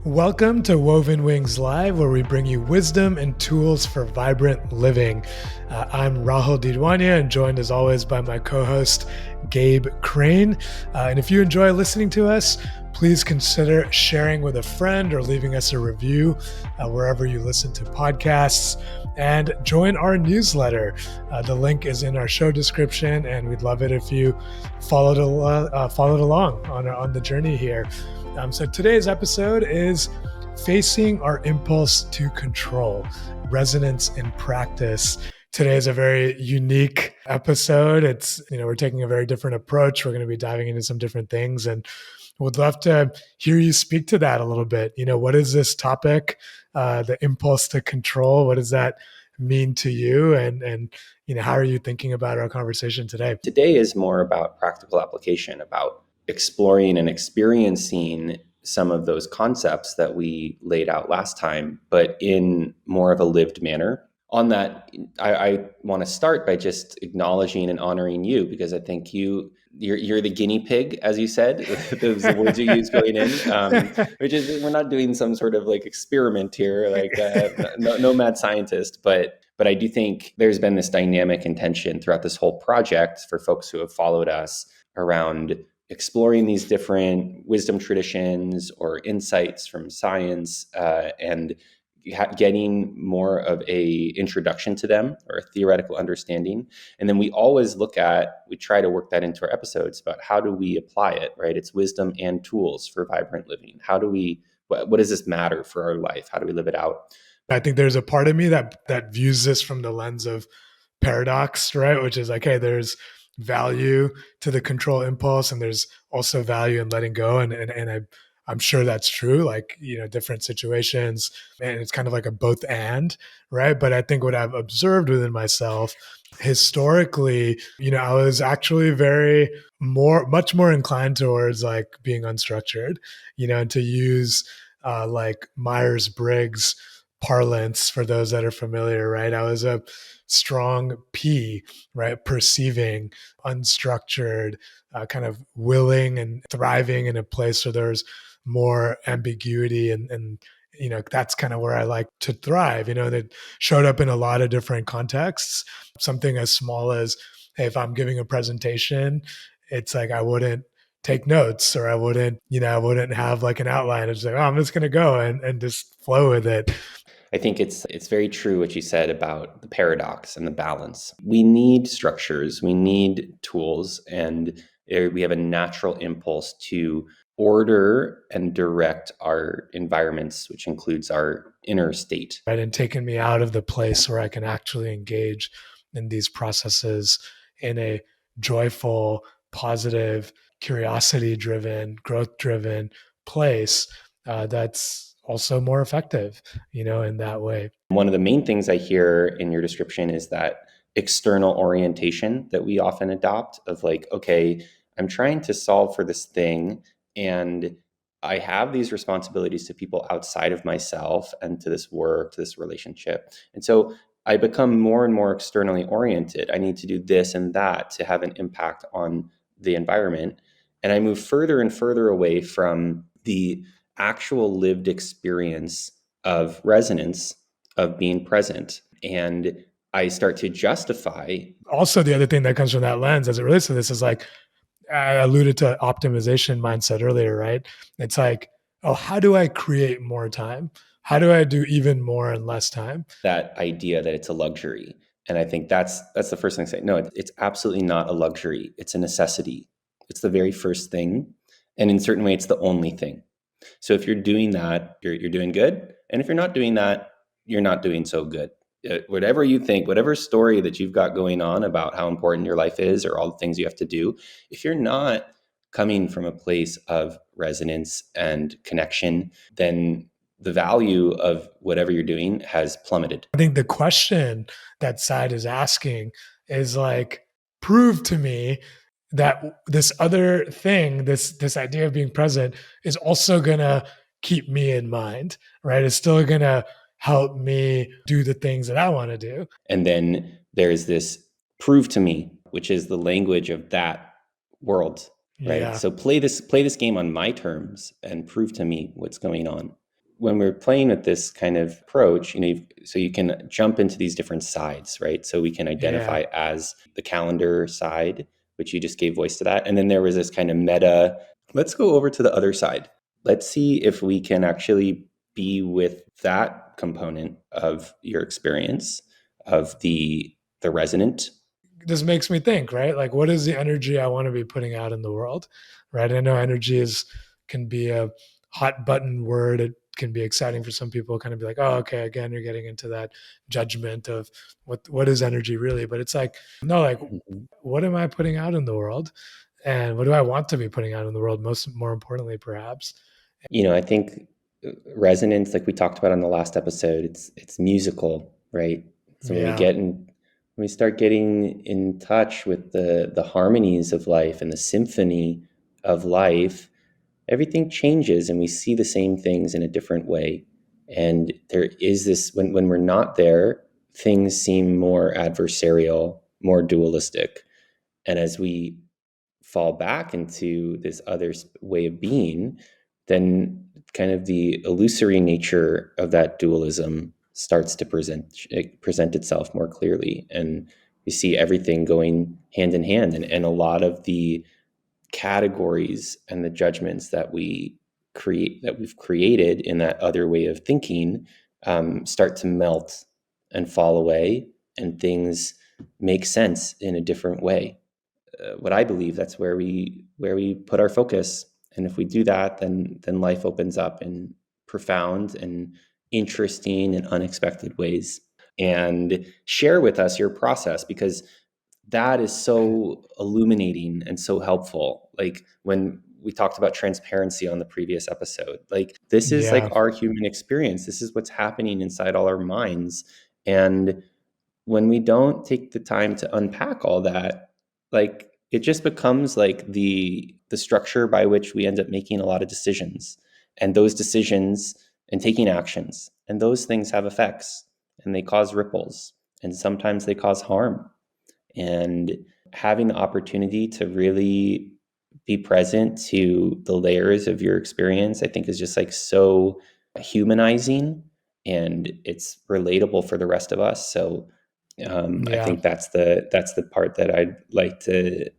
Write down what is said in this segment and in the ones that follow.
Welcome to Woven Wings Live, where we bring you wisdom and tools for vibrant living. I'm Rahul Didwania, and joined as always by my co-host, Gabe Crane. And if you enjoy listening to us, please consider sharing with a friend or leaving us a review wherever you listen to podcasts. And join our newsletter. The link is in our show description, and we'd love it if you followed along on the journey here. So today's episode is facing our impulse to control, resonance in practice. Today is a very unique episode. We're taking a very different approach. We're going to be diving into some different things, and would love to hear you speak to that a little bit. What is this topic, the impulse to control? What does that mean to you? And how are you thinking about our conversation today? Today is more about practical application, about exploring and experiencing some of those concepts that we laid out last time, but in more of a lived manner. On that, I want to start by just acknowledging and honoring you, because I think you're the guinea pig, as you said. Those are the words you used going in, which is, we're not doing some sort of like experiment here, like no mad scientist, but I do think there's been this dynamic and tension throughout this whole project for folks who have followed us around exploring these different wisdom traditions or insights from science, and getting more of a introduction to them or a theoretical understanding. And then we try to work that into our episodes about how do we apply it, right? It's wisdom and tools for vibrant living. What does this matter for our life? How do we live it out? I think there's a part of me that views this from the lens of paradox, right? Which is like, hey, there's value to the control impulse, and there's also value in letting go. And I'm sure that's true, like, different situations, and it's kind of like a both and, right? But I think what I've observed within myself historically, I was actually much more inclined towards like being unstructured, and to use like Myers-Briggs parlance for those that are familiar, right? I was a strong P, right? Perceiving, unstructured, kind of willing and thriving in a place where there's more ambiguity and that's kind of where I like to thrive. That showed up in a lot of different contexts. Something as small as, hey, if I'm giving a presentation, it's like I wouldn't take notes, or I wouldn't have like an outline. It's like, oh, I'm just going to go and just flow with it. I think it's very true what you said about the paradox and the balance. We need structures, we need tools, and we have a natural impulse to order and direct our environments, which includes our inner state. Right, and taking me out of the place where I can actually engage in these processes in a joyful, positive, curiosity-driven, growth-driven place that's also more effective, in that way. One of the main things I hear in your description is that external orientation that we often adopt of like, okay, I'm trying to solve for this thing, and I have these responsibilities to people outside of myself and to this work, to this relationship. And so I become more and more externally oriented. I need to do this and that to have an impact on the environment. And I move further and further away from the actual lived experience of resonance, of being present. And I start to justify. Also, the other thing that comes from that lens as it relates to this is like, I alluded to optimization mindset earlier, right? It's like, oh, how do I create more time? How do I do even more in less time? That idea that it's a luxury. And I think that's the first thing I say. No, it's absolutely not a luxury. It's a necessity. It's the very first thing. And in a certain way, it's the only thing. So if you're doing that, you're doing good. And if you're not doing that, you're not doing so good. Whatever you think, whatever story that you've got going on about how important your life is or all the things you have to do, if you're not coming from a place of resonance and connection, then the value of whatever you're doing has plummeted. I think the question that side is asking is like, prove to me that this other thing, this idea of being present is also going to keep me in mind, right? It's still going to help me do the things that I want to do. And then there's this prove to me, which is the language of that world, right? Yeah. So play this game on my terms and prove to me what's going on. when we're playing with this kind of approach, so you can jump into these different sides, right? So we can Yeah. identify as the calendar side, which you just gave voice to that. And then there was this kind of meta. Let's go over to the other side. Let's see if we can actually be with that component of your experience of the resonant. This makes me think, right? Like, what is the energy I want to be putting out in the world, right? I know energy is can be a hot button word. It can be exciting for some people, kind of be like, oh, okay, again, you're getting into that judgment of what is energy really. But it's like, no, like, Mhm. what am I putting out in the world, and what do I want to be putting out in the world? More importantly, perhaps. I think resonance, like we talked about on the last episode, it's musical, right? So Yeah, when we start getting in touch with the harmonies of life and the symphony of life, everything changes and we see the same things in a different way. And there is this, when we're not there, things seem more adversarial, more dualistic. And as we fall back into this other way of being, then kind of the illusory nature of that dualism starts to present itself more clearly, and we see everything going hand in hand, and a lot of the categories and the judgments that we've created in that other way of thinking start to melt and fall away, and things make sense in a different way. What I believe, that's where we put our focus. And if we do that, then life opens up in profound and interesting and unexpected ways. And share with us your process, because that is so illuminating and so helpful. Like when we talked about transparency on the previous episode, like this is like yeah, our human experience. This is what's happening inside all our minds. And when we don't take the time to unpack all that, like it just becomes like the structure by which we end up making a lot of decisions, and those decisions and taking actions, and those things have effects, and they cause ripples, and sometimes they cause harm. And having the opportunity to really be present to the layers of your experience, I think, is just like so humanizing, and it's relatable for the rest of us. So I yeah. think that's the part that I'd like to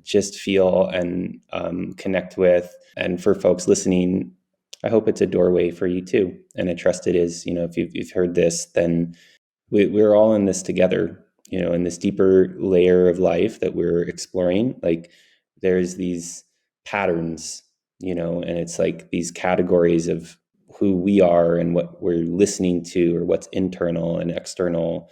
just feel and connect with. And for folks listening, I hope it's a doorway for you too. And I trust it is. If you've heard this, then we're all in this together. In this deeper layer of life that we're exploring. Like there's these patterns, and it's like these categories of who we are and what we're listening to, or what's internal and external,